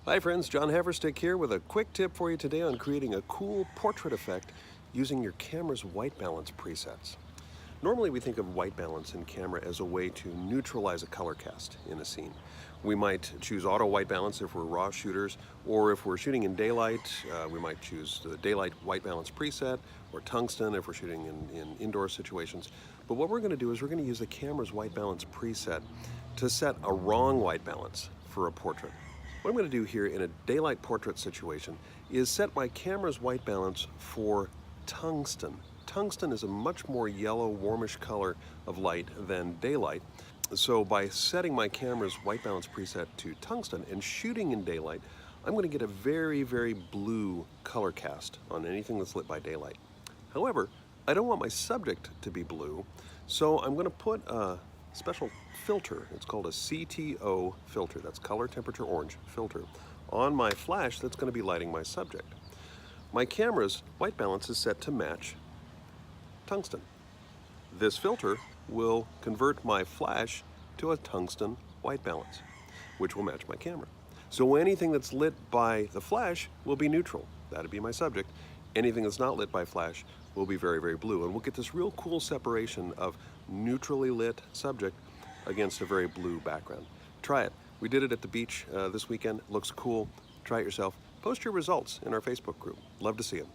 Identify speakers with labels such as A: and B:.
A: Hi friends, John Haverstick here with a quick tip for you today on creating a cool portrait effect using your camera's white balance presets. Normally we think of white balance in camera as a way to neutralize a color cast in a scene. We might choose auto white balance if we're raw shooters, or if we're shooting in daylight, we might choose the daylight white balance preset, or tungsten if we're shooting in indoor situations. But what we're going to do is we're going to use the camera's white balance preset to set a wrong white balance for a portrait. What I'm going to do here in a daylight portrait situation is set my camera's white balance for tungsten. Tungsten is a much more yellow, warmish color of light than daylight. So by setting my camera's white balance preset to tungsten and shooting in daylight, I'm going to get a very, very blue color cast on anything that's lit by daylight. However, I don't want my subject to be blue, so I'm going to put a special filter. It's called a CTO filter. That's color temperature orange filter on my flash that's going to be lighting my subject. My camera's white balance is set to match tungsten. This filter will convert my flash to a tungsten white balance, which will match my camera. So anything that's lit by the flash will be neutral. That'd be my subject. Anything that's not lit by flash will be very, very blue. And we'll get this real cool separation of neutrally lit subject against a very blue background. Try it. We did it at the beach this weekend. Looks cool. Try it yourself. Post your results in our Facebook group. Love to see them.